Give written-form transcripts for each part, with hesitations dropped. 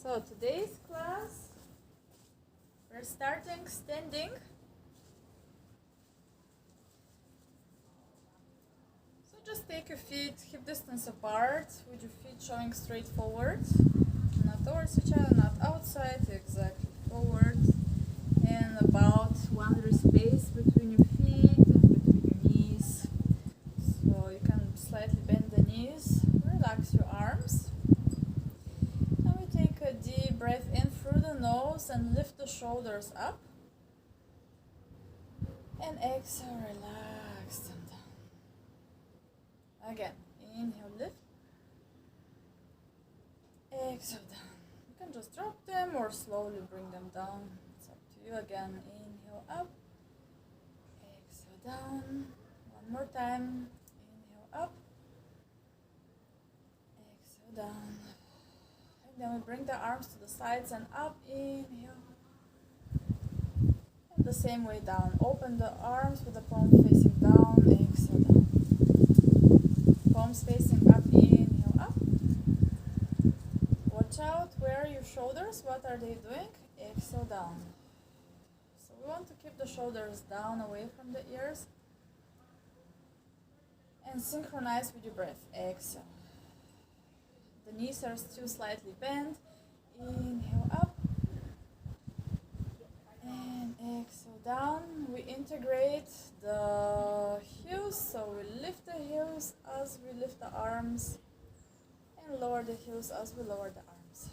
So today's class, we're starting standing. So just take your feet hip distance apart with your feet showing straight forward, not towards each other, not outside, exactly forward, and about 1 space between your feet and between your knees. So you can slightly bend the knees, relax your arms. Take a deep breath in through the nose and lift the shoulders up. And exhale, relax them down. Again, inhale, lift. Exhale, down. You can just drop them or slowly bring them down. It's up to you. Again, inhale up. Exhale, down. One more time. Inhale up. Exhale, down. Then we bring the arms to the sides and up, inhale. And the same way down. Open the arms with the palm facing down, exhale down. Palms facing up, inhale up. Watch out, where are your shoulders? What are they doing? Exhale down. So we want to keep the shoulders down, away from the ears. And synchronize with your breath, exhale. The knees are still slightly bent. Inhale up. And exhale down. We integrate the heels. So we lift the heels as we lift the arms. And lower the heels as we lower the arms.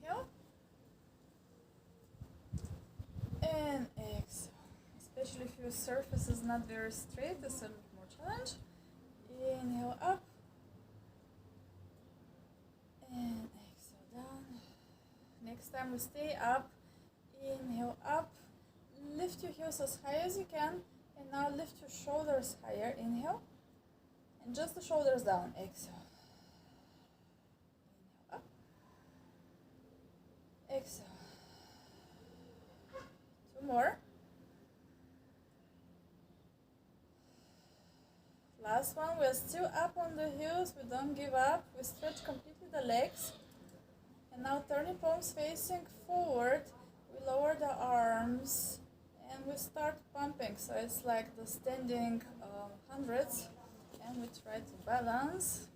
Inhale. And exhale. Especially if your surface is not very straight, it's a little more challenge. Inhale up and exhale down. Next time we stay up, inhale up, lift your heels as high as you can, and now lift your shoulders higher. Inhale, and just the shoulders down. Exhale. Inhale up, exhale. Two more. Last one, we're still up on the heels, we don't give up, we stretch completely the legs. And now turning palms facing forward, we lower the arms and we start pumping. So it's like the standing hundreds, and we try to balance.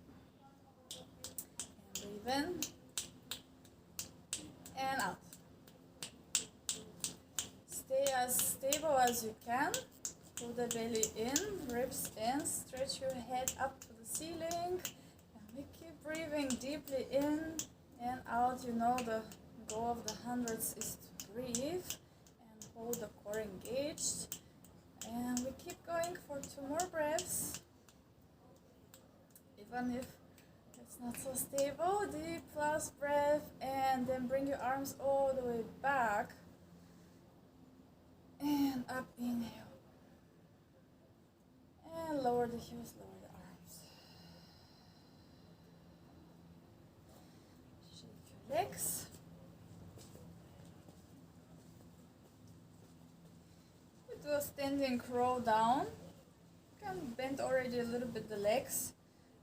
And breathe in and out. Stay as stable as you can. Pull the belly in, ribs in, stretch your head up to the ceiling, and we keep breathing deeply in and out. You know the goal of the hundreds is to breathe and hold the core engaged. And we keep going for 2 more breaths. Even if it's not so stable, deep last breath, and then bring your arms all the way back and up, inhale. And lower the heels, lower the arms. Shake your legs. We do a standing roll down. You can bend already a little bit the legs.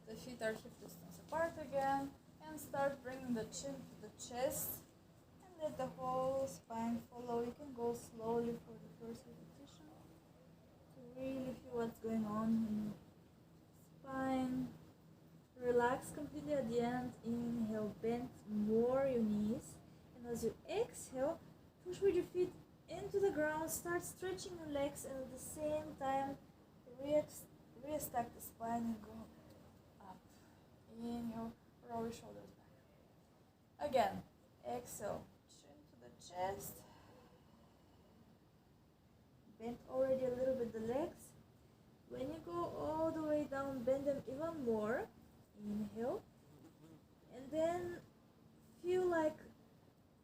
The feet are hip distance apart again. And start bringing the chin to the chest. And let the whole spine follow. You can go slowly for the first repetition. Really feel what's going on in your spine. Relax completely at the end. Inhale, bend more your knees. And as you exhale, push with your feet into the ground. Start stretching your legs, and at the same time, re-stack the spine and go up. Inhale, roll your shoulders back. Again, exhale, chin to the chest. Bend already a little bit the legs. When you go all the way down, bend them even more. Inhale. And then feel like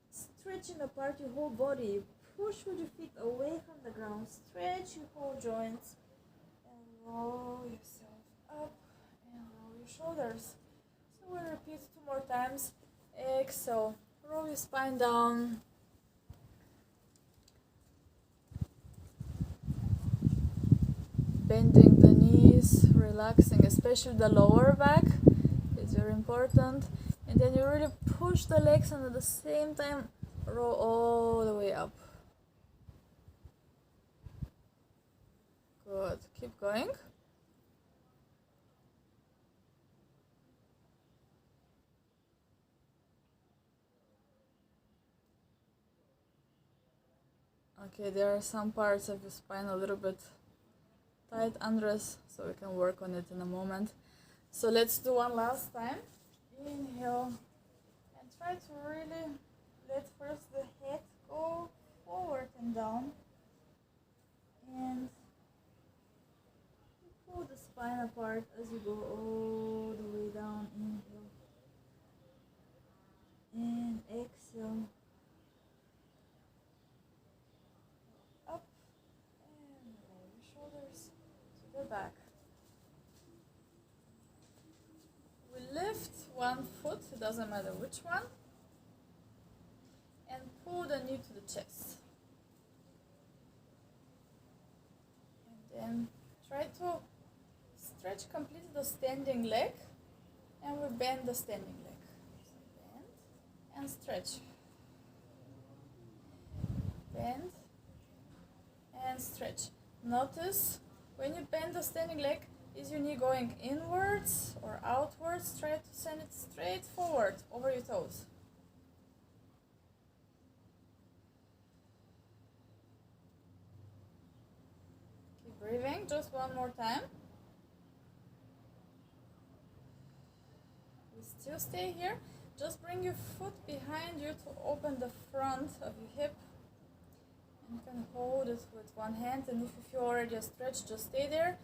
stretching apart your whole body. Push with your feet away from the ground. Stretch your whole joints. And roll yourself up. And roll your shoulders. So we'll repeat 2 more times. Exhale. Roll your spine down. Bending the knees, relaxing, especially the lower back is very very important. And then you really push the legs and at the same time roll all the way up. Good. Keep going. Okay, there are some parts of the spine a little bit tight, Andres, so we can work on it in a moment. So let's do one last time. Inhale and try to really let first the head go forward and down, and pull the spine apart as you go all the way down. Inhale and exhale. Up and roll your shoulders to the back. We lift one foot, it doesn't matter which one, and pull the knee to the chest. And then try to stretch completely the standing leg, and we bend the standing leg. So bend and stretch. Bend and stretch. Notice when you bend the standing leg, is your knee going inwards or outwards? Try to send it straight forward over your toes. Keep breathing, just one more time. We still stay here. Just bring your foot behind you to open the front of your hip. And you can hold it with one hand, and if you feel already a stretch, just stay there.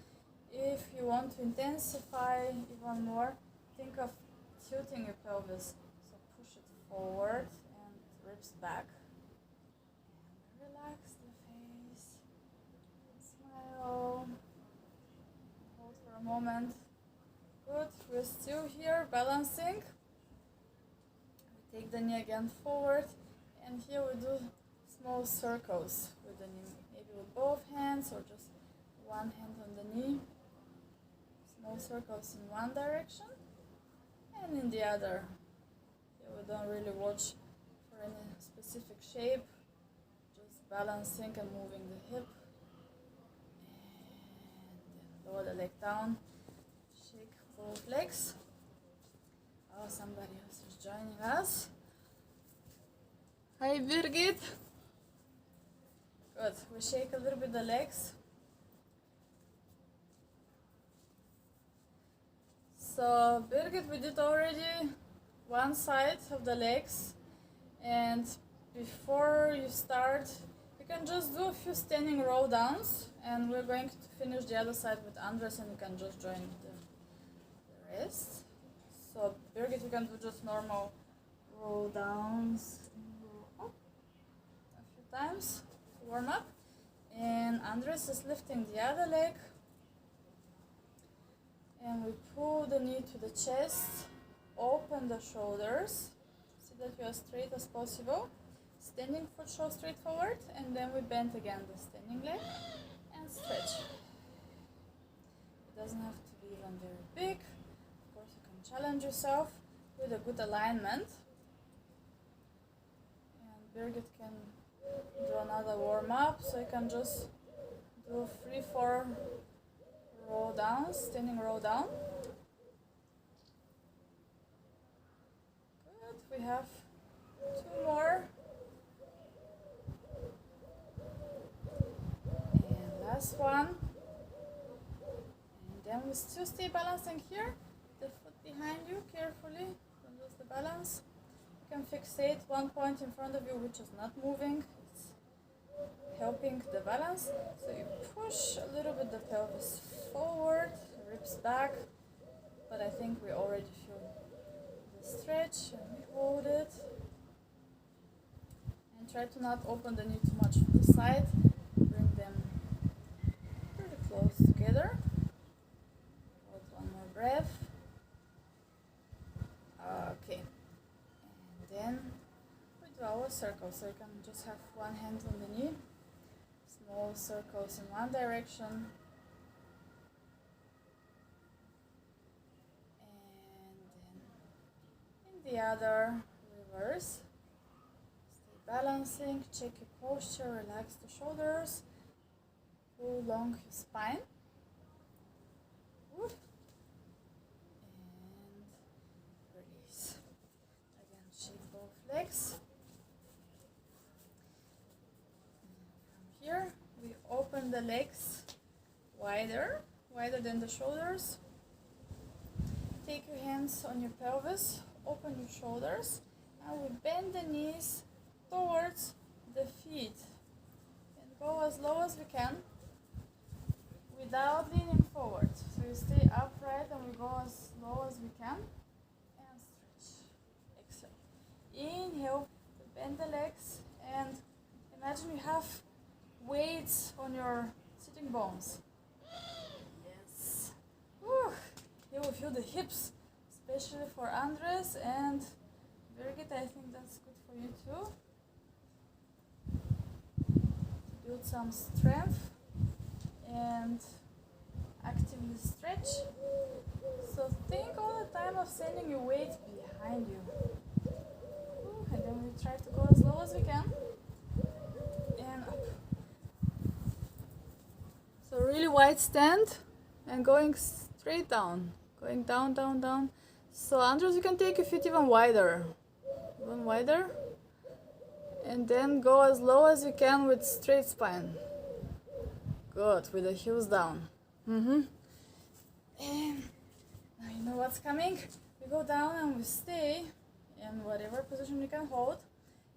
If you want to intensify even more, think of tilting your pelvis. So push it forward and ribs back. And relax the face. Smile. Hold for a moment. Good. We're still here balancing. We take the knee again forward, and here we do small circles with the knee. Maybe with both hands or just one hand on the knee. Small circles in one direction and in the other. Here we don't really watch for any specific shape, just balancing and moving the hip. And then lower the leg down, shake both legs. Oh, somebody else is joining us. Hi Birgit. Good, we shake a little bit the legs. So Birgit, we did already one side of the legs, and before you start, you can just do a few standing roll downs, and we're going to finish the other side with Andres, and you can just join the rest. So Birgit, you can do just normal roll downs, roll up a few times to warm up, and Andres is lifting the other leg. And we pull the knee to the chest, open the shoulders, see that you are straight as possible. Standing foot show straight forward, and then we bend again the standing leg and stretch. It doesn't have to be even very big. Of course, you can challenge yourself with a good alignment. And Birgit can do another warm up, so you can just do 3-4 roll down, standing roll down. Good, we have 2 more. And last one. And then we still stay balancing here. The foot behind you, carefully, don't lose the balance. You can fixate one point in front of you which is not moving. It's helping the balance. So you push a little bit the pelvis forward, ribs back, but I think we already feel the stretch, and we hold it. And try to not open the knee too much from the side. Bring them pretty close together. Hold one more breath. Okay. And then we do our circle. So you can just have one hand on the knee. Small circles in one direction. And then the other, reverse. Stay balancing, check your posture, relax the shoulders, pull long your spine. Woo. And release. Again, shake both legs. From here, we open the legs wider than the shoulders. Take your hands on your pelvis, open your shoulders, and we bend the knees towards the feet. And go as low as we can without leaning forward. So you stay upright and we go as low as we can. And stretch. Exhale. Inhale, bend the legs, and imagine you have weights on your sitting bones. Yes. Whew. You will feel the hips, especially for Andres and Birgit. I think that's good for you too. Build some strength and actively stretch. So think all the time of sending your weight behind you. And then we try to go as low as we can. And up. So really wide stand and going straight down. Going down, down, down. So Andres, you can take your feet even wider. Even wider. And then go as low as you can with straight spine. Good, with the heels down. And now you know what's coming. We go down and we stay in whatever position you can hold.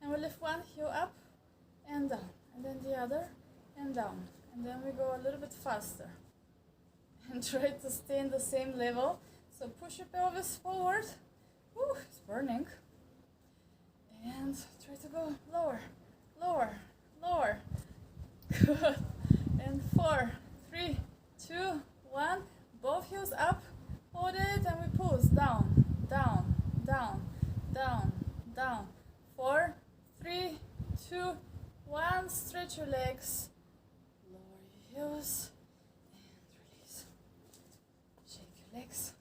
And we lift one heel up and down. And then the other and down. And then we go a little bit faster. And try to stay in the same level. So push your pelvis forward. Woo, it's burning. And try to go lower, lower, lower. Good. And 4, 3, 2, 1. Both heels up. Hold it and we pulse. Down, down, down, down, down. 4, 3, 2, 1. Stretch your legs. Lower your heels. Legs.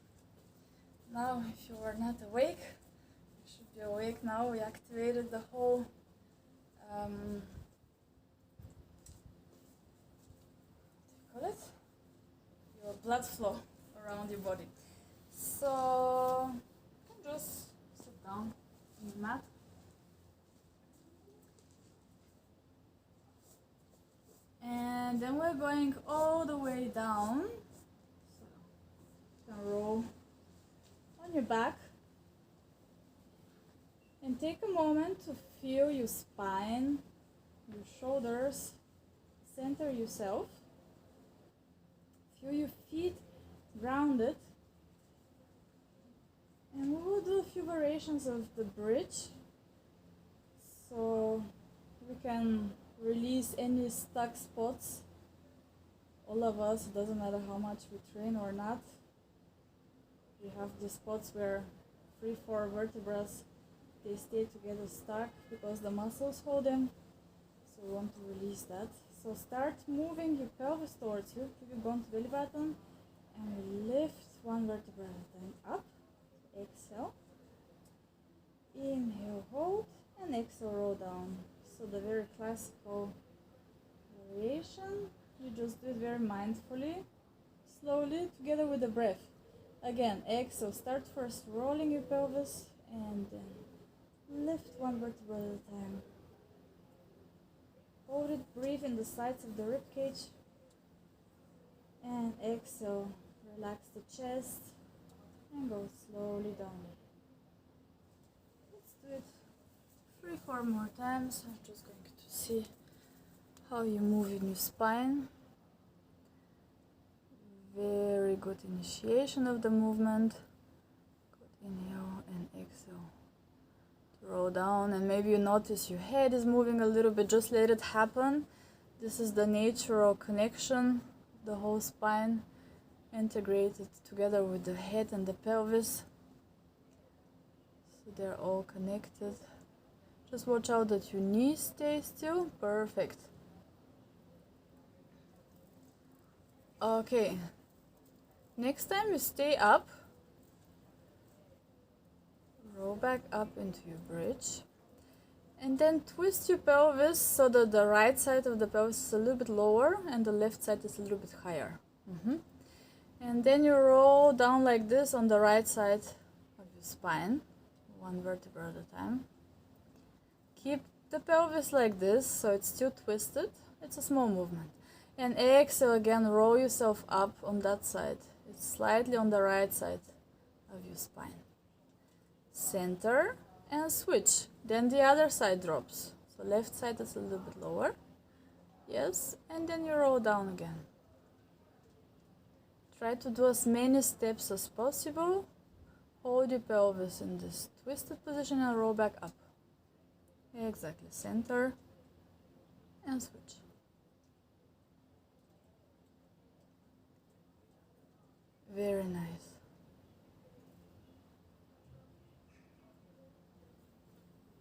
Now, if you are not awake, you should be awake now. We activated the whole what do you call it? Your blood flow around your body. So you can just sit down on the mat. And then we're going all the way down. Roll on your back and take a moment to feel your spine, your shoulders, center yourself, feel your feet grounded, and we will do a few variations of the bridge so we can release any stuck spots. All of us, it doesn't matter how much we train or not. We have the spots where 3-4 vertebrae, they stay together stuck because the muscles hold them. So we want to release that. So start moving your pelvis towards you, keep your bone to belly button, and we lift one vertebra at a time up. Exhale. Inhale, hold, and exhale, roll down. So the very classical variation, you just do it very mindfully, slowly, together with the breath. Again, exhale, start first rolling your pelvis and then lift one vertebra at a time. Hold it, breathe in the sides of the rib cage. And exhale, relax the chest and go slowly down. Let's do it 3-4 more times. I'm just going to see how you move in your spine. Very good initiation of the movement. Good inhale and exhale. To roll down, and maybe you notice your head is moving a little bit. Just let it happen. This is the natural connection, the whole spine integrated together with the head and the pelvis. So they're all connected. Just watch out that your knees stay still. Perfect. Okay. Next time you stay up, roll back up into your bridge. And then twist your pelvis so that the right side of the pelvis is a little bit lower and the left side is a little bit higher. And then you roll down like this on the right side of your spine, one vertebra at a time. Keep the pelvis like this, so it's still twisted. It's a small movement. And exhale again, roll yourself up on that side. It's slightly on the right side of your spine. Center and switch. Then the other side drops. So left side is a little bit lower. Yes, and then you roll down again. Try to do as many steps as possible. Hold your pelvis in this twisted position and roll back up. Exactly, center and switch. Very nice.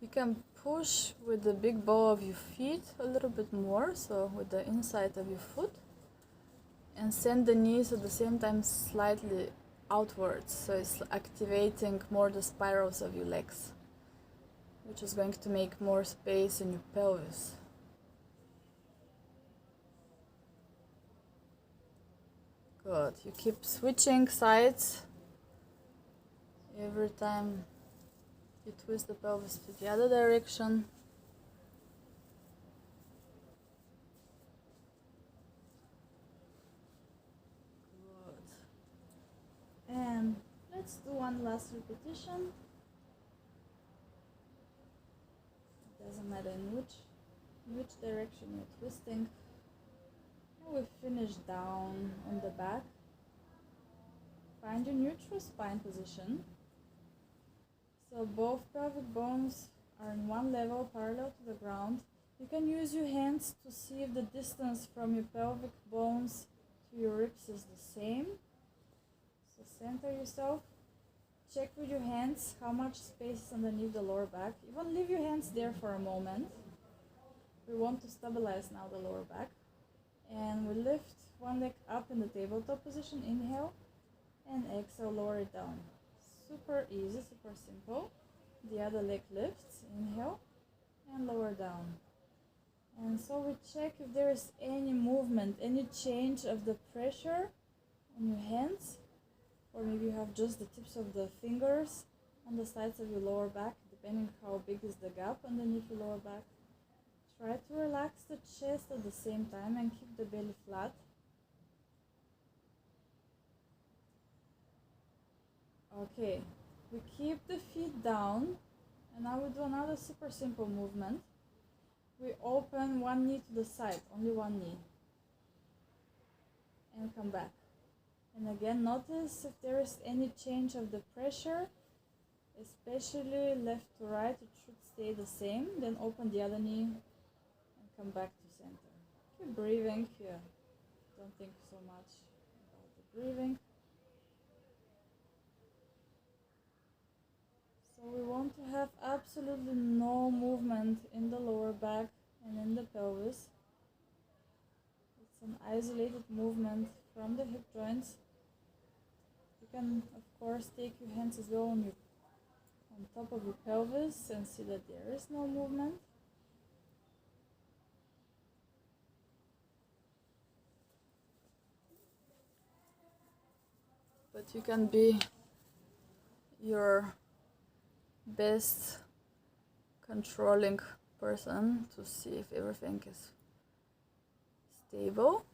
You can push with the big ball of your feet a little bit more, so with the inside of your foot. And send the knees at the same time slightly outwards, so it's activating more the spirals of your legs, which is going to make more space in your pelvis. Good. You keep switching sides every time you twist the pelvis to the other direction. And let's do one last repetition. It doesn't matter in which direction you're twisting. And we finish down on the back. Find your neutral spine position. So both pelvic bones are in one level, parallel to the ground. You can use your hands to see if the distance from your pelvic bones to your ribs is the same. Center yourself. Check with your hands how much space is underneath the lower back. Even leave your hands there for a moment. We want to stabilize now the lower back. And we lift one leg up in the tabletop position. Inhale. And exhale, lower it down. Super easy, super simple. The other leg lifts. Inhale. And lower down. And so we check if there is any movement, any change of the pressure on your hands. Or maybe you have just the tips of the fingers on the sides of your lower back, depending how big is the gap underneath your lower back. Try to relax the chest at the same time and keep the belly flat. Okay, we keep the feet down, and now we do another super simple movement. We open one knee to the side, only one knee, and come back. And again, notice if there is any change of the pressure, especially left to right, it should stay the same. Then open the other knee and come back to center. Keep breathing here. Don't think so much about the breathing. So we want to have absolutely no movement in the lower back and in the pelvis. It's an isolated movement from the hip joints. You can, of course, take your hands as well on top of your pelvis and see that there is no movement. But you can be your best controlling person to see if everything is stable.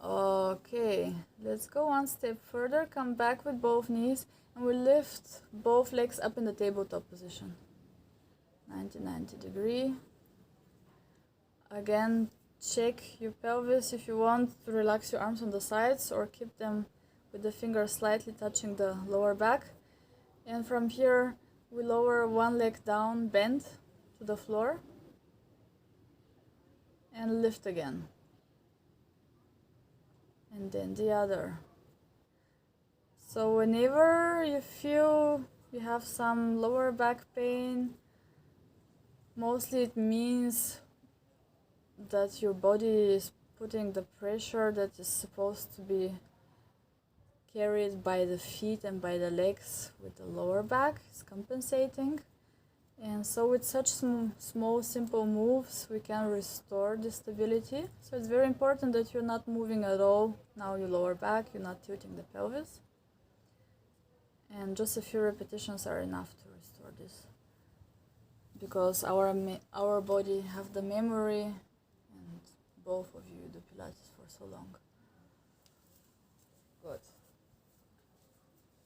Okay, let's go one step further. Come back with both knees and we lift both legs up in the tabletop position. 90 degree. Again, check your pelvis if you want to relax your arms on the sides or keep them with the fingers slightly touching the lower back. And from here, we lower one leg down, bend to the floor, and lift again. And then the other. So whenever you feel you have some lower back pain, mostly it means that your body is putting the pressure that is supposed to be carried by the feet and by the legs with the lower back. It's compensating. And so with such small simple moves we can restore the stability. So it's very important that you're not moving at all. Now your lower back, you're not tilting the pelvis. And just a few repetitions are enough to restore this. Because our body have the memory, and both of you do Pilates for so long. Good.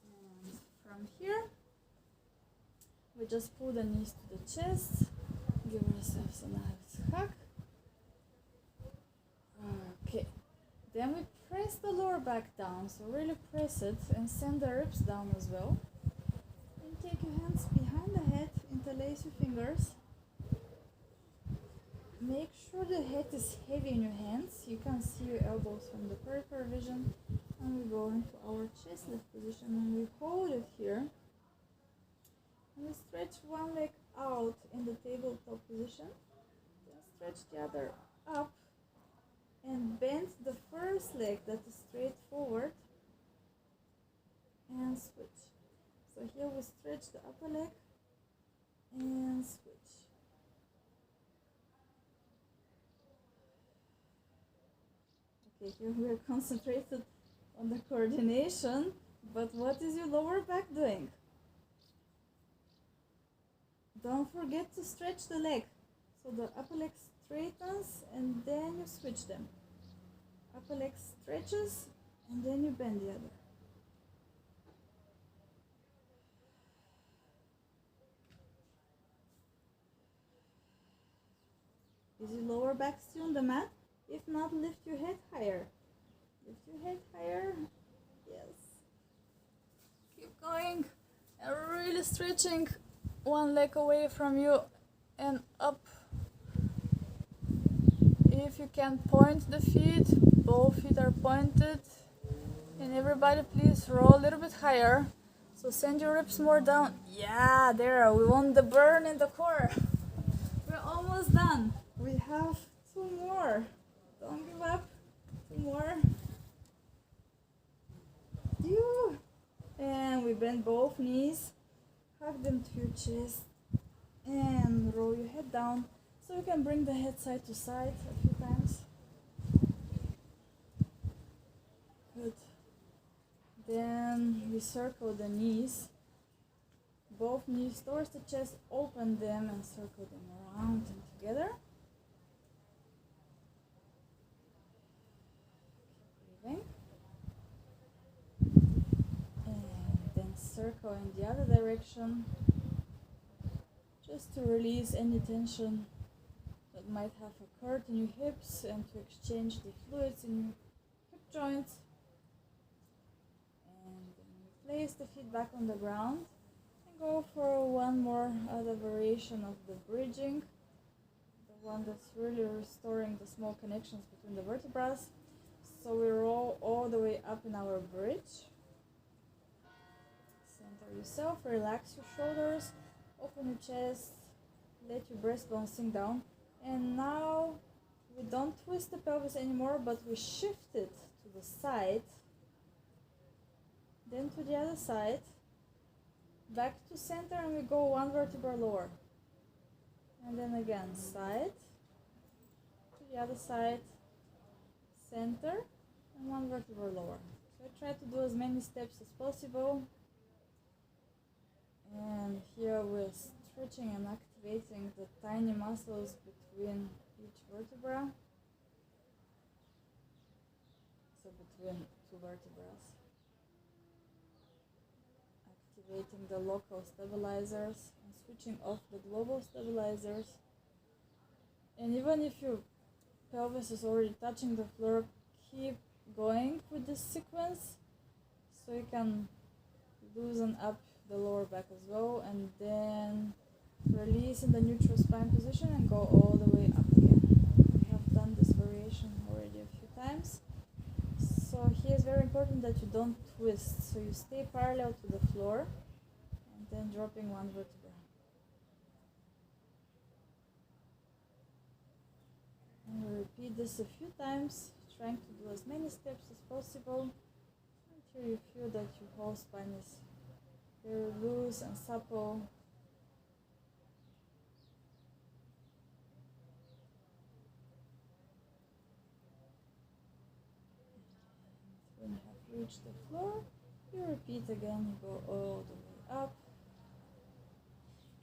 And from here, we just pull the knees to the chest, give ourselves a nice hug. Okay. Then we press the lower back down, so really press it and send the ribs down as well. And take your hands behind the head, interlace your fingers. Make sure the head is heavy in your hands. You can see your elbows from the peripheral vision. And we go into our chest lift position and we hold it here. And we stretch one leg out in the tabletop position. Then stretch the other up. And bend the first leg that is straight forward. And switch. So here we stretch the upper leg. And switch. Okay, here we are concentrated on the coordination, but what is your lower back doing? Don't forget to stretch the leg. So the upper leg straightens and then you switch them. Upper leg stretches and then you bend the other. Is your lower back still on the mat? If not, lift your head higher. Lift your head higher. Yes. Keep going and really stretching one leg away from you and up. If you can point the feet, both feet are pointed. And everybody please roll a little bit higher. So send your ribs more down. Yeah, there. We want the burn in the core. We're almost done. We have 2 more. Don't give up. 2 more. And we bend both knees. Hug them to your chest. And roll your head down. So you can bring the head side to side a few times. Good. Then we circle the knees. Both knees towards the chest. Open them and circle them around and together. Circle in the other direction, just to release any tension that might have occurred in your hips and to exchange the fluids in your hip joints. And then we place the feet back on the ground and go for one more other variation of the bridging, the one that's really restoring the small connections between the vertebrae. So we roll all the way up in our bridge. Yourself, relax your shoulders, open your chest, let your breastbone sink down, and now we don't twist the pelvis anymore, but we shift it to the side, then to the other side, back to center, and we go 1 vertebra lower, and then again side to the other side, center, and 1 vertebra lower. So I try to do as many steps as possible. And here we're stretching and activating the tiny muscles between each vertebra. So between 2 vertebrae. Activating the local stabilizers and switching off the global stabilizers. And even if your pelvis is already touching the floor, keep going with this sequence so you can loosen up the lower back as well, and then release in the neutral spine position and go all the way up again. We have done this variation already a few times. So here it's very important that you don't twist, so you stay parallel to the floor and then dropping 1 vertebra. And we repeat this a few times, trying to do as many steps as possible sure you feel that your whole spine is very loose and supple. When you have reached the floor, you repeat again, you go all the way up,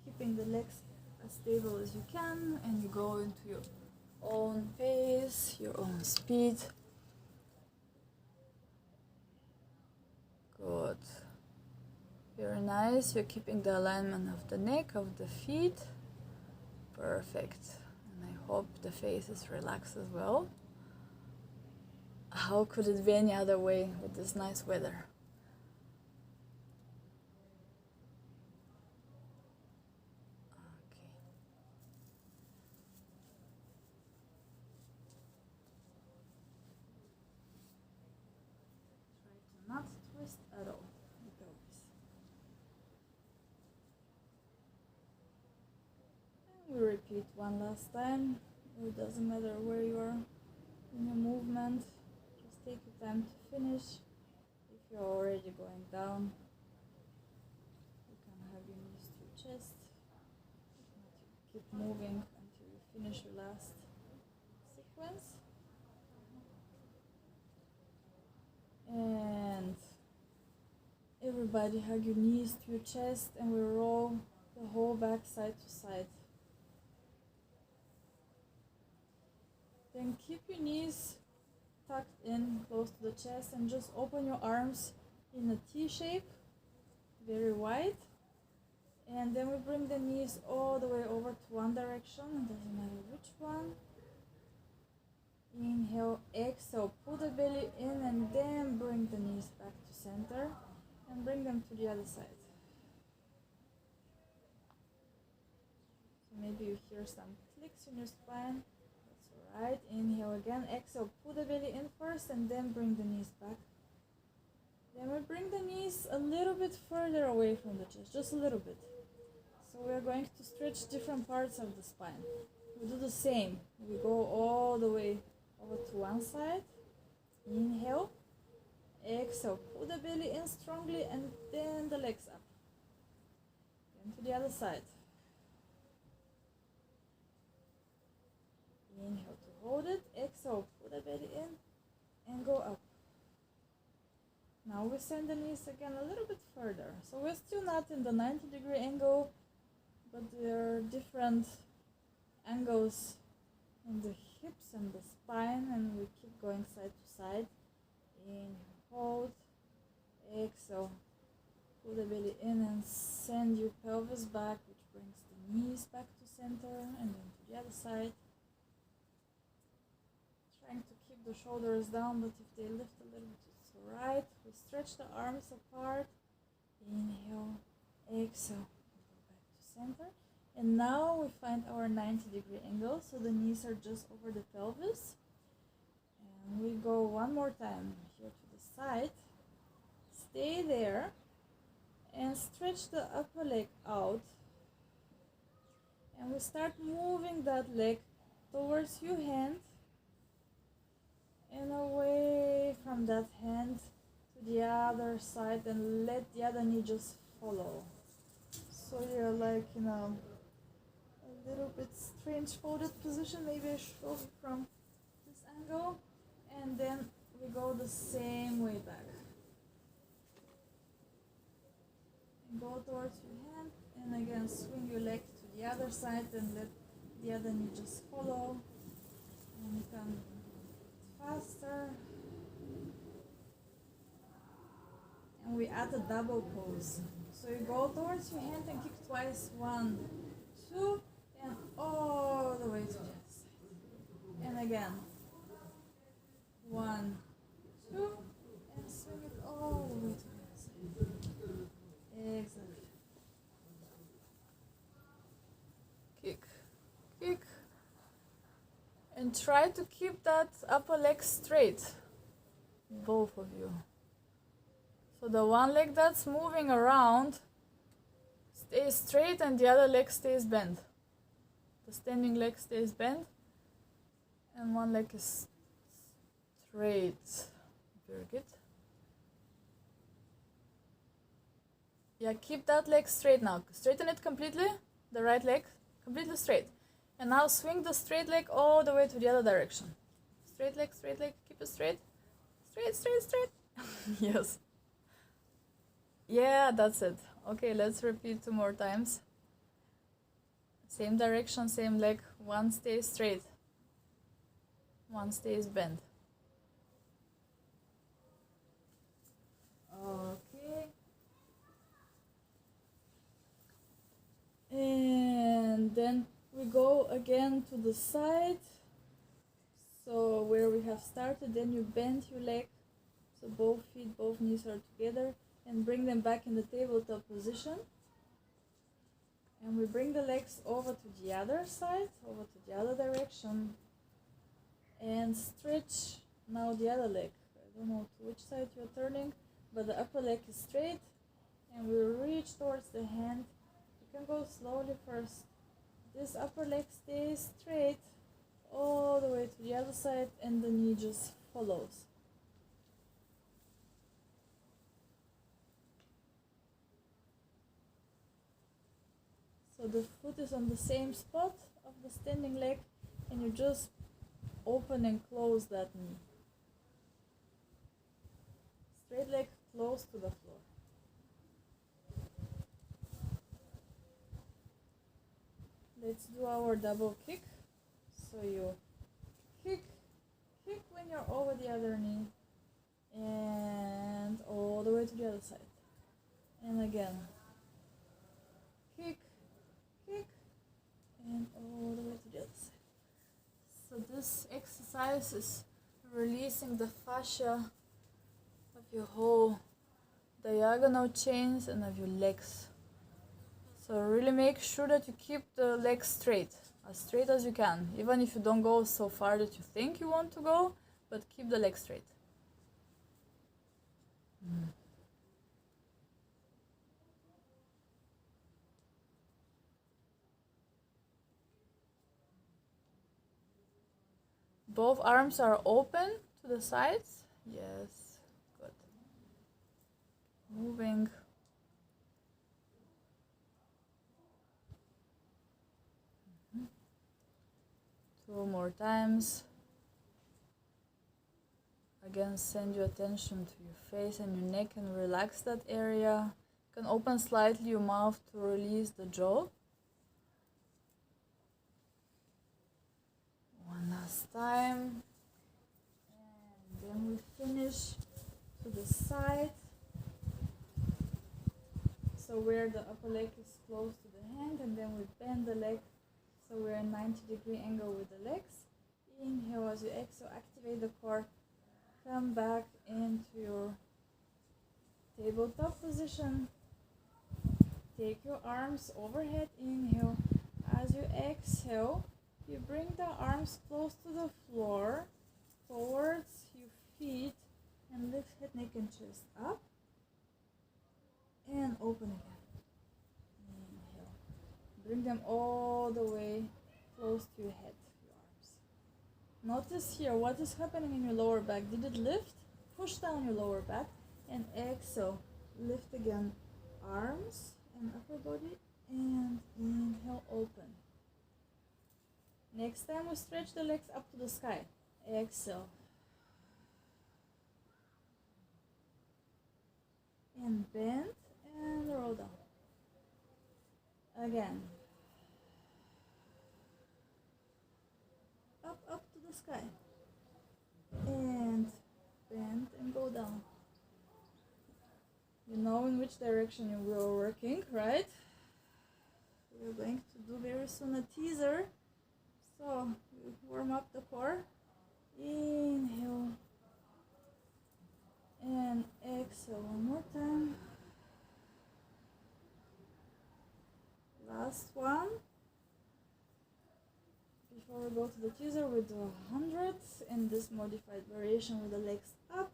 keeping the legs as stable as you can, and you go into your own pace, your own speed. Good. Very nice. You're keeping the alignment of the neck, of the feet. Perfect. And I hope the face is relaxed as well. How could it be any other way with this nice weather? Okay. Try to not twist at all the pelvis. And we repeat one last time. It doesn't matter where you are in your movement. Just take your time to finish. If you're already going down, you can have your knees to your chest. Keep moving until you finish your last sequence. And everybody hug your knees to your chest, and we roll the whole back side to side. Then keep your knees tucked in close to the chest and just open your arms in a T shape, very wide. And then we bring the knees all the way over to one direction, it doesn't matter which one. Inhale, exhale, pull the belly in, and then bring the knees back to center and bring them to the other side. So maybe you hear some clicks in your spine. Right, inhale again, exhale, pull the belly in first and then bring the knees back. Then we bring the knees a little bit further away from the chest, just a little bit. So we are going to stretch different parts of the spine. We do the same. We go all the way over to one side. Inhale, exhale, pull the belly in strongly and then the legs up. Then to the other side. Inhale to hold it, exhale, pull the belly in and go up. Now we send the knees again a little bit further. So we're still not in the 90-degree angle, but there are different angles in the hips and the spine, and we keep going side to side. Inhale, hold, exhale, pull the belly in and send your pelvis back, which brings the knees back to center, and then to the other side. Trying to keep the shoulders down, but if they lift a little bit, it's alright. We stretch the arms apart. Inhale, exhale, go back to center. And now we find our 90-degree angle, so the knees are just over the pelvis. And we go one more time here to the side. Stay there and stretch the upper leg out. And we start moving that leg towards your hand and away from that hand to the other side, and let the other knee just follow. So you're like in a little bit strange folded position. Maybe I show you from this angle, and then we go the same way back. And go towards your hand, and again swing your leg to the other side and let the other knee just follow. And you can faster, and we add a double pose. So you go towards your hand and kick twice, 1, 2, and all the way to the other side. And again, 1, 2, and swing it all the way to the other side. Exactly. Kick, kick. And try to keep that upper leg straight, both of you. So the one leg that's moving around stays straight and the other leg stays bent. The standing leg stays bent and one leg is straight. Very good. Yeah, keep that leg straight now. Straighten it completely, the right leg, completely straight. And now swing the straight leg all the way to the other direction. Straight leg, keep it straight. Straight, straight, straight. Yes. Yeah, that's it. Okay, let's repeat 2 more times. Same direction, same leg. One stays straight. One stays bent. Okay. And then we go again to the side. So where we have started, then you bend your leg. So both feet, both knees are together. And bring them back in the tabletop position. And we bring the legs over to the other side, over to the other direction. And stretch now the other leg. I don't know to which side you're turning, but the upper leg is straight. And we reach towards the hand. You can go slowly first. This upper leg stays straight all the way to the other side, and the knee just follows. So the foot is on the same spot of the standing leg, and you just open and close that knee. Straight leg close to the floor. Let's do our double kick. So you kick when you're over the other knee, and all the way to the other side. And again, kick, and all the way to the other side. So this exercise is releasing the fascia of your whole diagonal chains and of your legs. So really make sure that you keep the legs straight as you can, even if you don't go so far that you think you want to go, but keep the legs straight. Both arms are open to the sides. Yes, good. Moving. Two more times. Again, send your attention to your face and your neck and relax that area. You can open slightly your mouth to release the jaw. One last time. And then we finish to the side. So where the upper leg is close to the hand, and then we bend the leg. So we're in 90-degree angle with the legs. Inhale as you exhale, activate the core. Come back into your tabletop position. Take your arms overhead. Inhale. As you exhale, you bring the arms close to the floor, towards your feet, and lift head, neck, and chest up. And open again. Inhale. Bring them all the way close to your head, your arms. Notice here what is happening in your lower back. Did it lift? Push down your lower back and exhale. Lift again. Arms and upper body, and inhale, open. Next time we stretch the legs up to the sky. Exhale. And bend and roll down. Again. Up to the sky. And bend and go down. You know in which direction you were working, right? We're going to do very soon a teaser. So, we warm up the core. Inhale. And exhale one more time. Last one. Before we go to the teaser, we do 100 in this modified variation with the legs up.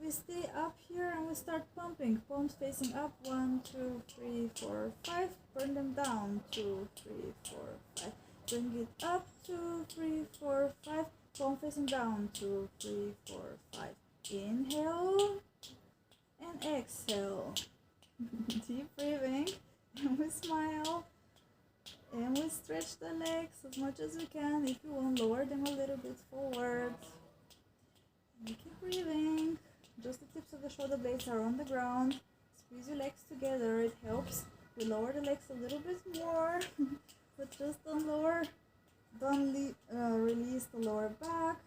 We stay up here and we start pumping. Palms facing up. 1, 2, 3, 4, 5. Burn them down. 2, 3, 4, 5. Bring it up. 2, 3, 4, 5. Palm facing down. 2, 3, 4, 5. Inhale and exhale. Deep breathing, and we smile, and we stretch the legs as much as we can. If you want, lower them a little bit forward. And keep breathing. Just the tips of the shoulder blades are on the ground. Squeeze your legs together, it helps. We lower the legs a little bit more, but just don't release the lower back.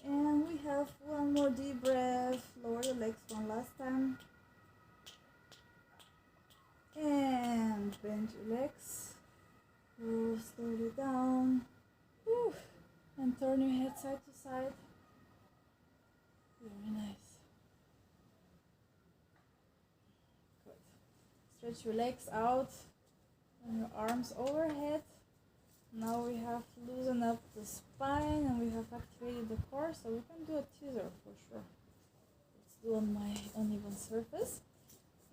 And we have one more deep breath. Lower the legs one last time. And bend your legs. Roll slowly down. Whew. And turn your head side to side. Very nice. Good. Stretch your legs out and your arms overhead. Now we have loosened up the spine and we have activated the core, so we can do a teaser for sure. Let's do on my uneven surface.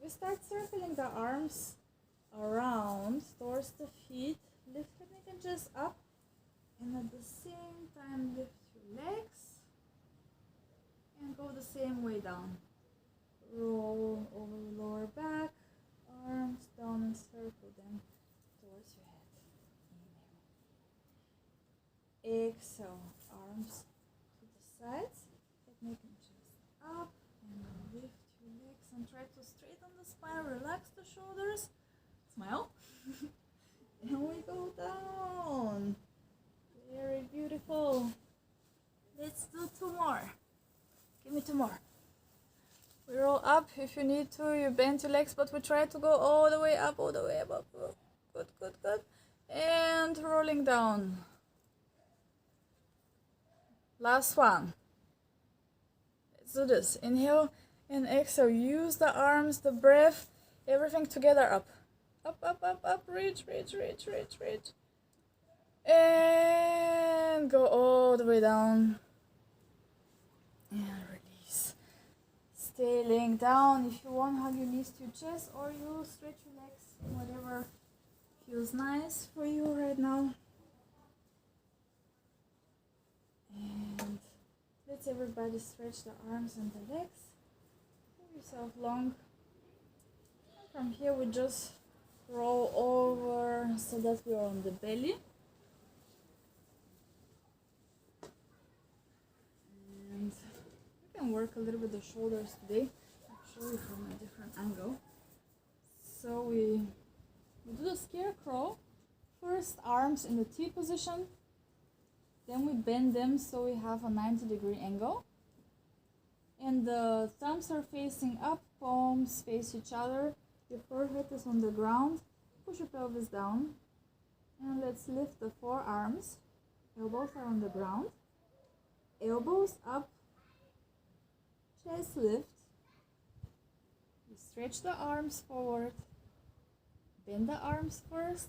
We start circling the arms around towards the feet. Lift your neck and chest up, and at the same time lift your legs and go the same way down. Roll over your lower back, arms down and circle them towards your head. Exhale, arms to the sides, head, neck and chest up, and lift your legs and try to straighten the spine, relax the shoulders, smile, and we go down. Very beautiful. Let's do 2 more. Give me 2 more. We roll up. If you need to, you bend your legs, but we try to go all the way up, all the way up. Good, good, good. And rolling down. Last one. Let's do this. Inhale and exhale. Use the arms, the breath, everything together up. Up, up, up, up. Reach, reach, reach, reach, reach. And go all the way down. And release. Stay laying down. If you want, hug your knees to your chest, or you stretch your legs, whatever feels nice for you right now. And let's everybody stretch the arms and the legs. Give yourself long. From here we just roll over so that we are on the belly. And we can work a little bit the shoulders today. I'll show you from a different angle. So we do the scarecrow. First, arms in the T position. Then we bend them so we have a 90-degree angle. And the thumbs are facing up, palms face each other. Your forehead is on the ground. Push your pelvis down. And let's lift the forearms. Elbows are on the ground. Elbows up. Chest lift. You stretch the arms forward. Bend the arms first.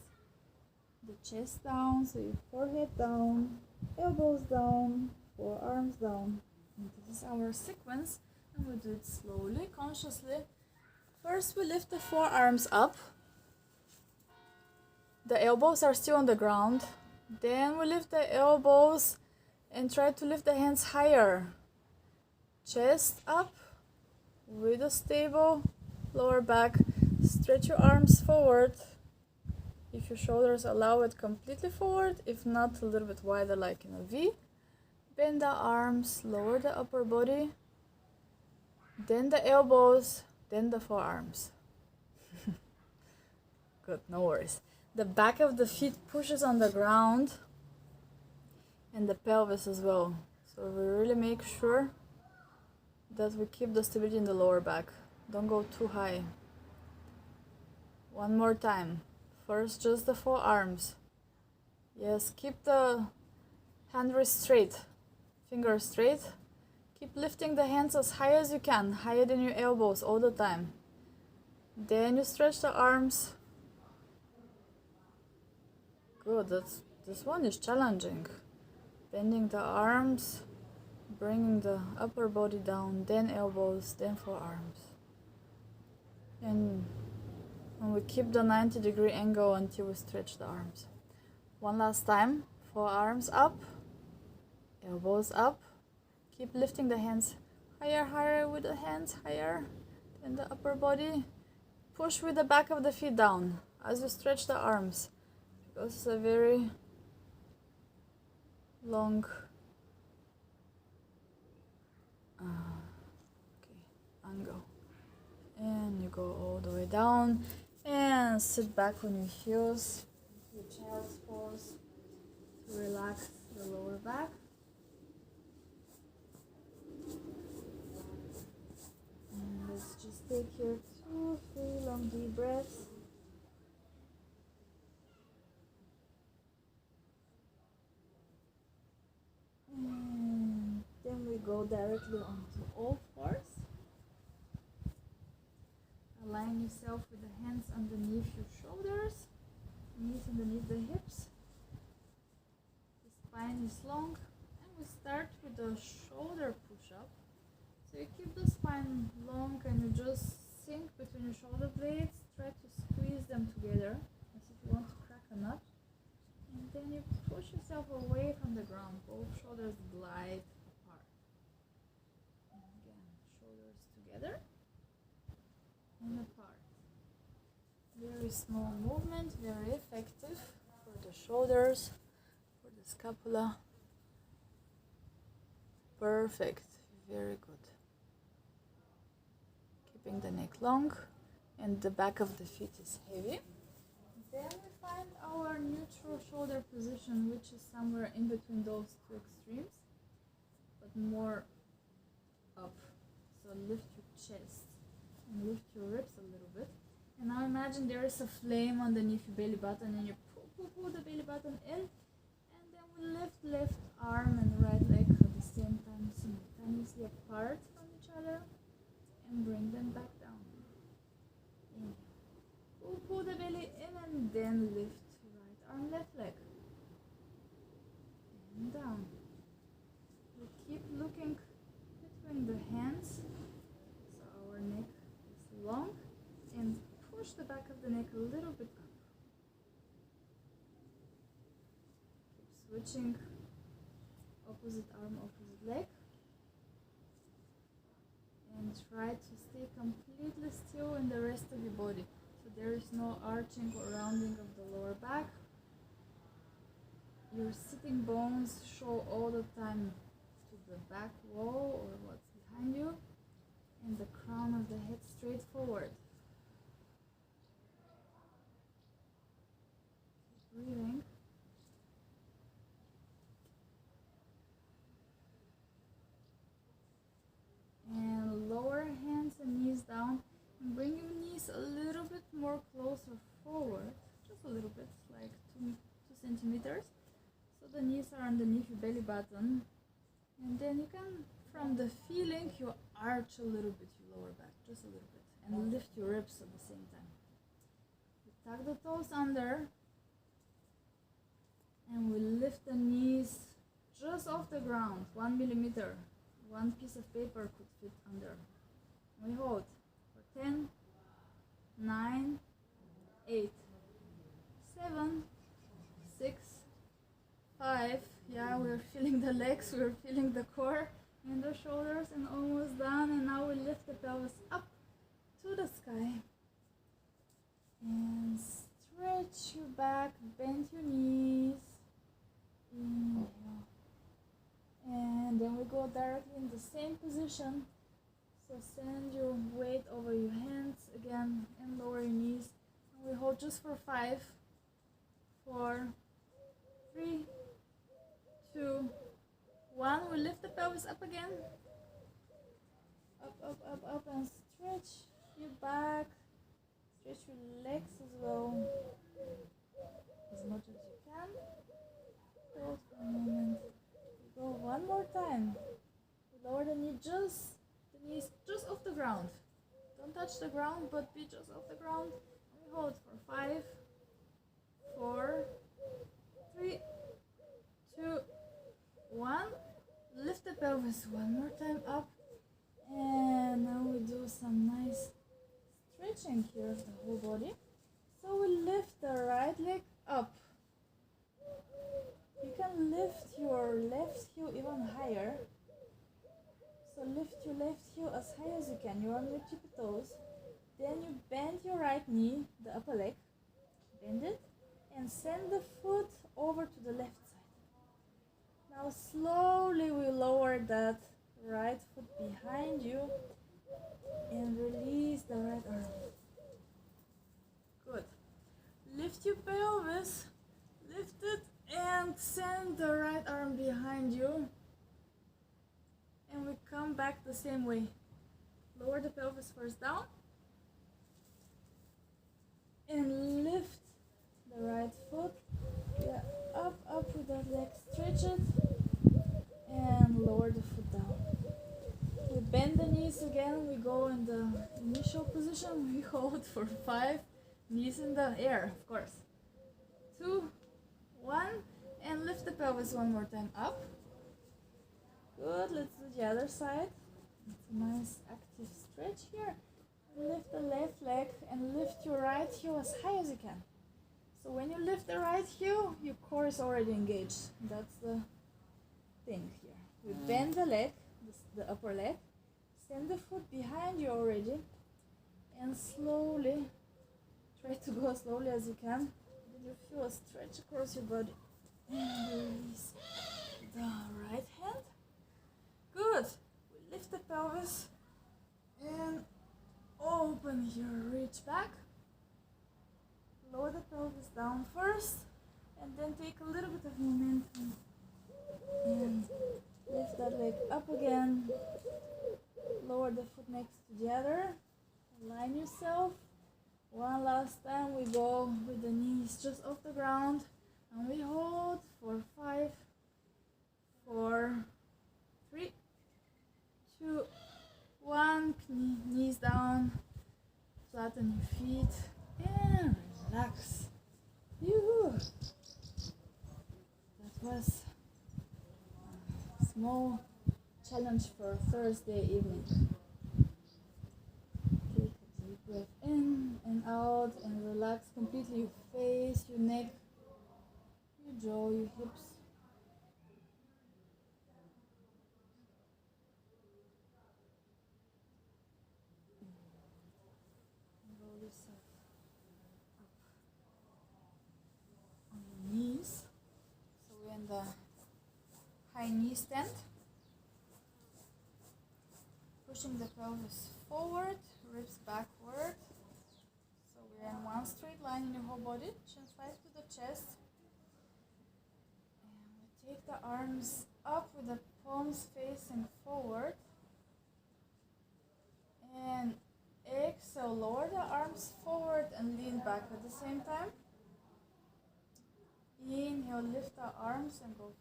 The chest down, so your forehead down. Elbows down, forearms down. And this is our sequence, and we do it slowly, consciously. First we lift the forearms up. The elbows are still on the ground. Then we lift the elbows and try to lift the hands higher. Chest up with a stable lower back. Stretch your arms forward. If your shoulders allow it, completely forward. If not, a little bit wider like in a V. Bend the arms, lower the upper body. Then the elbows, then the forearms. Good, no worries. The back of the feet pushes on the ground. And the pelvis as well. So we really make sure that we keep the stability in the lower back. Don't go too high. One more time. First, just the forearms. Yes, keep the hand wrist straight, fingers straight. Keep lifting the hands as high as you can, higher than your elbows all the time. Then you stretch the arms. Good, this one is challenging. Bending the arms, bringing the upper body down, then elbows, then forearms. And we keep the 90-degree angle until we stretch the arms. One last time. Forearms up, elbows up. Keep lifting the hands higher, higher with the hands, higher than the upper body. push with the back of the feet down as you stretch the arms, because it's a very long angle. And you go all the way down and sit back on your heels, your child's pose, to relax the lower back. And let's just take here 2-3 long deep breaths. And then we go directly onto all fours. Align yourself with the hands underneath your shoulders, knees underneath the hips. The spine is long, and we start with the shoulder push-up. So you keep the spine long and you just sink between your shoulder blades, try to squeeze them together as if you want to crack a nut. And then you push yourself away from the ground, both shoulders glide apart. And again, shoulders together and apart. Very small movement, very effective for the shoulders, for the scapula. Perfect, very good. Keeping the neck long and the back of the feet is heavy. Then we find our neutral shoulder position, which is somewhere in between those two extremes, but more up. So lift your chest and lift your ribs a little bit. And now imagine there is a flame underneath your belly button, and you pull the belly button in, and then we lift arm and right leg at the same time, simultaneously apart from each other, and bring them back down. Inhale. Pull the belly in and then lift right arm, left leg. And down. We keep looking between the hands, so our neck is long, and push the back of the neck a little bit up. Keep switching opposite arm, opposite leg. And try to stay completely still in the rest of your body. So there is no arching or rounding of the lower back. Your sitting bones show all the time to the back wall or what's behind you. And the crown of the head straight forward. Keep breathing. And lower hands and knees down, and bring your knees a little bit more closer forward, just a little bit, like 2 centimeters, so the knees are underneath your belly button. And then you can, from the feeling, you arch a little bit your lower back, just a little bit, and lift your ribs at the same time. You tuck the toes under, and we lift the knees just off the ground, 1 millimeter. One piece of paper could fit under. We hold for 10, 9, 8, 7, 6, 5. Yeah, we're feeling the legs, we're feeling the core and the shoulders, and almost done. And now we lift the pelvis up to the sky. And stretch your back, bend your knees. Inhale. And then we go directly in the same position. So send your weight over your hands again and lower your knees. And we hold just for 5, 4, 3, 2, 1. We lift the pelvis up again. Up, and stretch your back. Stretch your legs as well, as much as you can. Hold for a moment. Go one more time. Lower the knees just off the ground. Don't touch the ground, but be just off the ground. And we hold for 5, 4, 3, 2, 1. Lift the pelvis one more time up. And now we do some nice stretching here of the whole body. So we lift the right leg up. You can lift your left heel even higher. So lift your left heel as high as you can. You're on your tippy toes. Then you bend your right right knee, the upper leg, bend it, and send the foot over to the left side. Now slowly we lower that right foot behind you and release the right arm. Good. Lift your pelvis, lift it, and send the right arm behind you. And we come back the same way. Lower the pelvis first down. And lift the right foot. Yeah, up with that leg. Stretch it. And lower the foot down. We bend the knees again. We go in the initial position. We hold for 5. Knees in the air, of course. 2, 1. And lift the pelvis one more time up. Good. Let's do the other side. It's a nice active stretch here. Lift the left leg and lift your right heel as high as you can. So when you lift the right heel, your core is already engaged. That's the thing here. We bend the leg, the upper leg, send the foot behind you already, and slowly, try to go as slowly as you can. Then you feel a stretch across your body. And release the right hand. Good. We lift the pelvis and open here, reach back. Lower the pelvis down first and then take a little bit of momentum and lift that leg up again. Lower the foot next to the other. Align yourself. One last time we go with the knees just off the ground and we hold for 5, 4, 3, 2, 1. Knees down, flatten your feet and relax. Yoo-hoo. That was a small challenge for Thursday evening. Take a deep breath in and out and relax completely your face, your neck, your jaw, your hips. Roll yourself up on your knees. So we're in the high knee stand. Pushing the pelvis forward, ribs backward. So we're in one straight line in your whole body. Chin slides to the chest. And we take the arms up with the palms facing forward. And exhale, lower the arms forward and lean back at the same time. Inhale, lift the arms and go forward.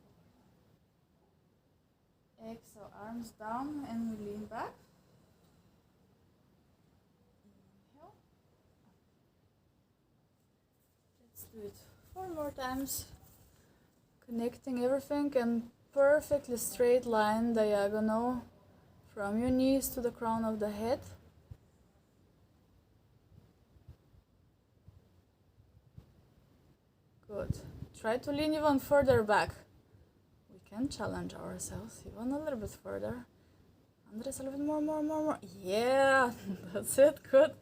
Exhale, arms down and we lean back. Inhale. Let's do it 4 more times. Connecting everything in perfectly straight line, diagonal, from your knees to the crown of the head. Good. Try to lean even further back. We can challenge ourselves even a little bit further. Andres, a little bit more. Yeah, that's it. Good.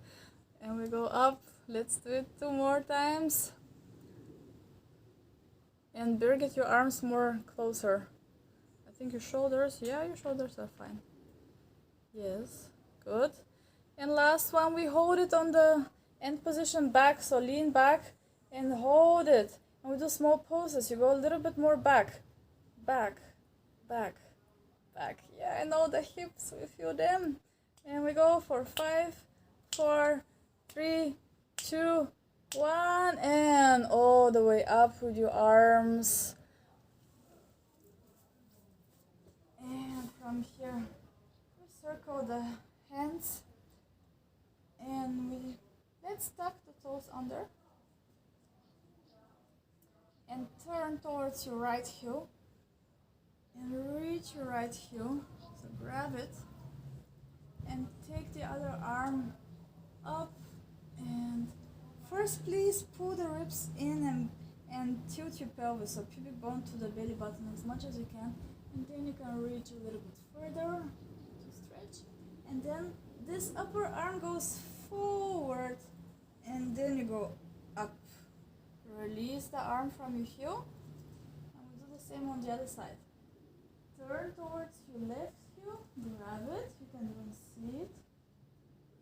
And we go up. Let's do it 2 more times. And Birgit, your arms more closer. I think your shoulders, yeah, your shoulders are fine. Yes, good. And last one, we hold it on the end position back, so lean back and hold it. And we do small poses. You go a little bit more back. Back. Yeah, I know the hips, we feel them. And we go for 5, 4, 3, 2, 1, and all the way up with your arms. And from here, we circle the hands. And let's tuck the toes under. And turn towards your right heel. And reach your right heel. So grab it. And take the other arm up. And first, please pull the ribs in and tilt your pelvis. So pubic bone to the belly button as much as you can. And then you can reach a little bit further to stretch. And then this upper arm goes forward go up. Release the arm from your heel. And we do the same on the other side. Turn towards your left heel, grab it, you can even see it.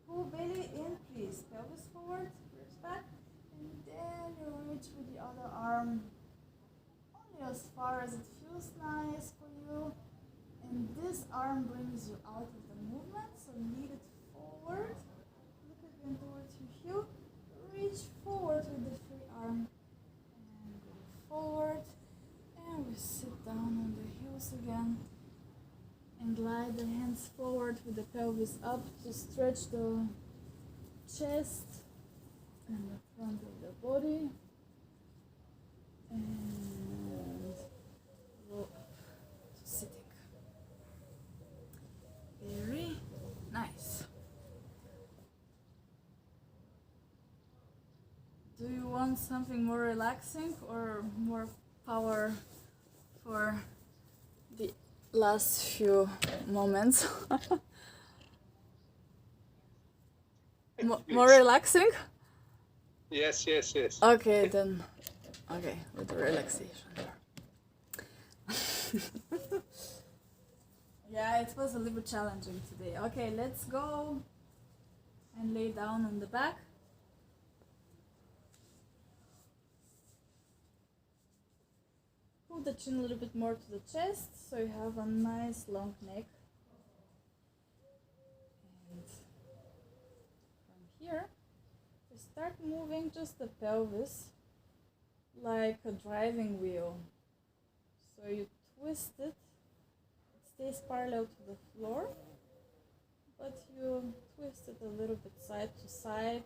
Pull belly in, please. Pelvis forward, ribs back. And then you reach with the other arm only as far as it feels nice for you. And this arm brings you out of the movement, so lead it forward. Look again towards your heel. Reach forward with the free arm. And go forward. And we sit down on the heels again. And glide the hands forward with the pelvis up to stretch the chest and the front of the body. And go up to sitting. Very nice. Do you want something more relaxing or more power for the last few moments? More relaxing? Yes. Okay, then. Okay, with the relaxation. Yeah, it was a little bit challenging today. Okay, let's go and lay down on the back. Pull the chin a little bit more to the chest so you have a nice long neck. And from here, you start moving just the pelvis like a driving wheel. So you twist it, it stays parallel to the floor, but you twist it a little bit side to side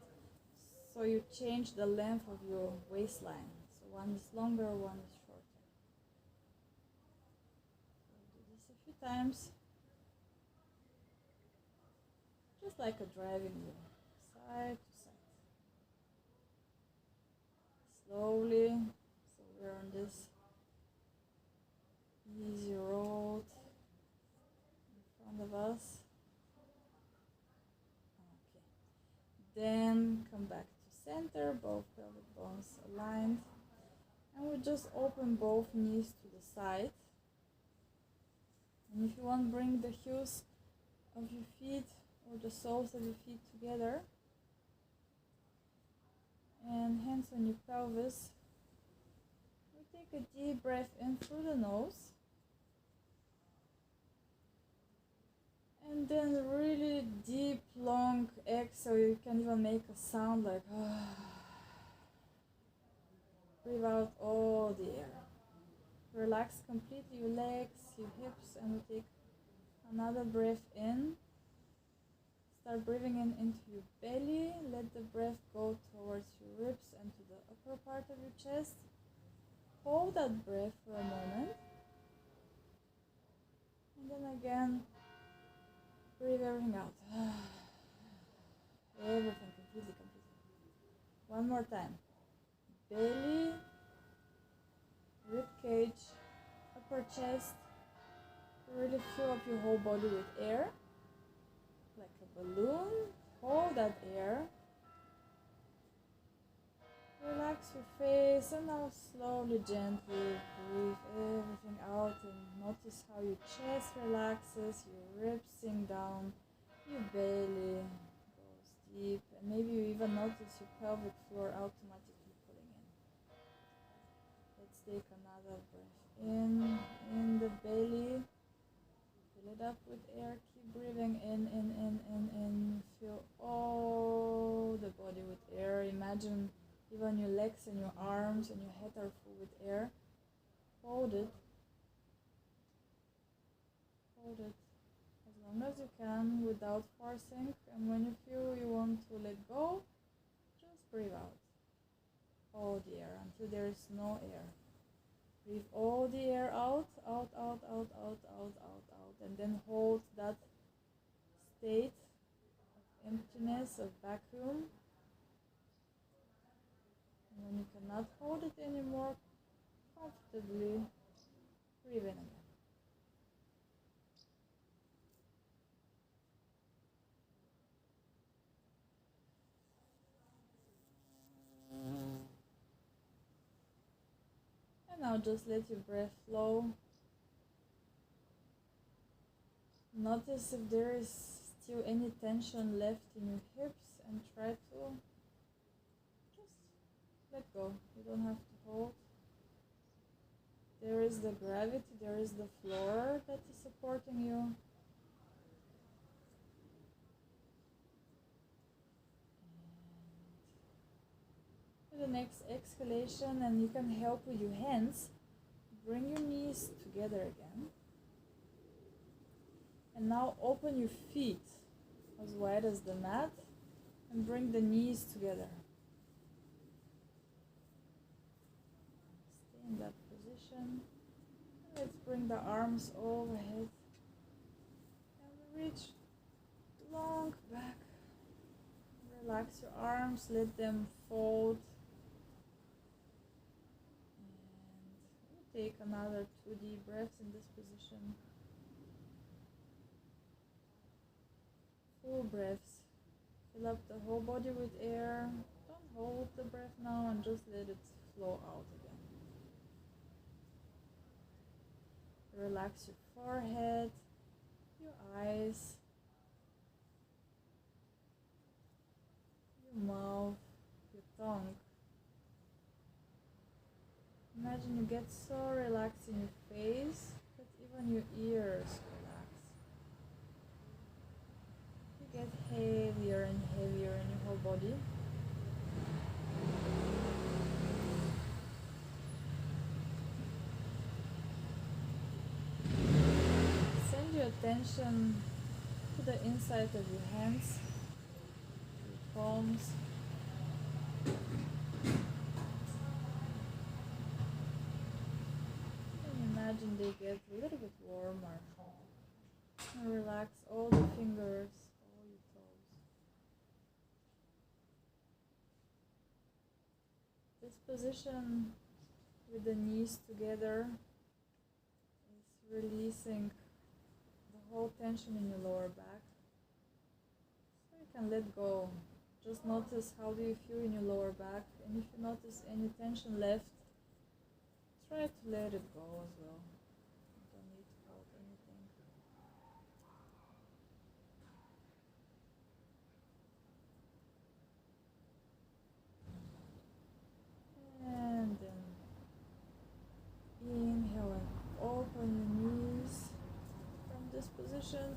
so you change the length of your waistline. So one is longer, one is shorter. So do this a few times, just like a driving wheel, side to side. Slowly, so we're on this easy road in front of us. Okay. Then come back to center, both pelvic bones aligned. And we just open both knees to the side. And if you want, bring the heels of your feet or the soles of your feet together. And hands on your pelvis. We take a deep breath in through the nose. And then really deep, long exhale. You can even make a sound like breathe out all the air. Relax completely your legs, your hips, and we take another breath in. Start breathing in into your belly. Let the breath go towards your ribs and to the upper part of your chest. Hold that breath for a moment. And then again, breathe everything out. Everything completely. One more time. Belly, rib cage, upper chest. Really fill up your whole body with air. Like a balloon. Hold that air. Relax your face and now slowly, gently breathe everything out and notice how your chest relaxes, your ribs sink down, your belly goes deep, and maybe you even notice your pelvic floor automatically pulling in. Let's take another breath in the belly, fill it up with air, keep breathing in, fill all the body with air. Imagine even your legs and your arms and your head are full with air. Hold it as long as you can without forcing, and when you feel you want to let go, just breathe out all the air until there is no air. Breathe all the air out, and then hold that state of emptiness, of vacuum. And when you cannot hold it anymore, comfortably breathe in again. now just let your breath flow. Notice if there is still any tension left in your hips and try to just let go. You don't have to hold. There is the gravity, there is the floor that is supporting you. And for the next exhalation, and you can help with your hands, bring your knees together again. And now open your feet as wide as the mat and bring the knees together. Stay in that position. Let's bring the arms overhead and reach long back. Relax your arms, let them fold. And take another 2 deep breaths in this position. Full breaths. Fill up the whole body with air. Don't hold the breath now and just let it flow out again. Relax your forehead, your eyes, your mouth, your tongue. Imagine you get so relaxed in your face that even your ears relax. You get heavier and heavier in your whole body. Send your attention to the inside of your hands, your palms. And imagine they get a little bit warmer. And relax all the fingers, all your toes. This position with the knees together is releasing the whole tension in your lower back. So you can let go. Just notice how do you feel in your lower back, and if you notice any tension left, try to let it go as well. You don't need to hold anything. And then inhale and open your knees from this position.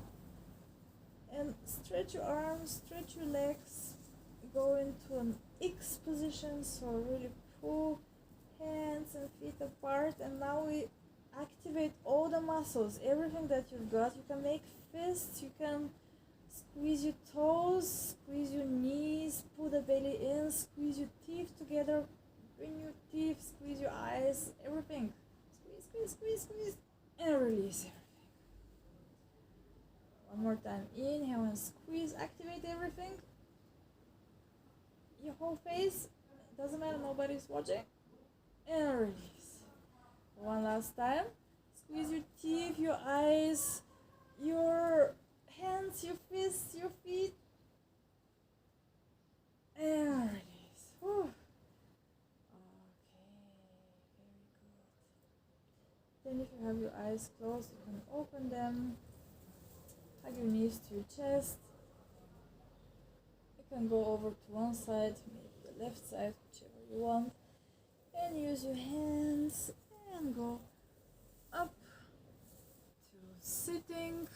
And stretch your arms, stretch your legs. Go into an X position, so really pull hands and feet apart. And now we activate all the muscles, everything that you've got. You can make fists, you can squeeze your toes, squeeze your knees, pull the belly in, squeeze your teeth together, bring your teeth, squeeze your eyes, everything. Squeeze, squeeze, squeeze, squeeze, and release everything. One more time, inhale and squeeze, activate everything. Your whole face, doesn't matter, nobody's watching. And release. One last time. Squeeze your teeth, your eyes, your hands, your fists, your feet. And release. Whew. Okay, very good. Then if you have your eyes closed, you can open them. Hug your knees to your chest. You can go over to one side, maybe the left side, whichever you want. And use your hands and go up to sitting.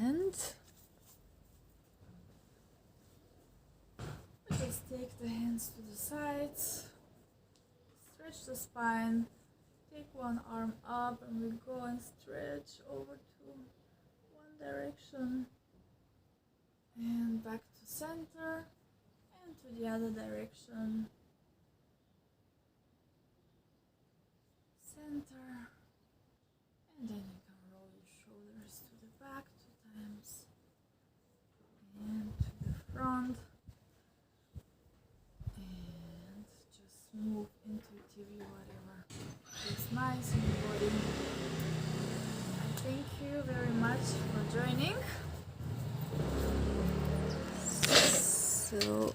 And just take the hands to the sides. Stretch the spine. Take one arm up and we go and stretch over to one direction and back to center and to the other direction. Center, and then you can roll your shoulders to the back 2 times and to the front, and just move intuitively whatever feels nice in your body. I thank you very much for joining. So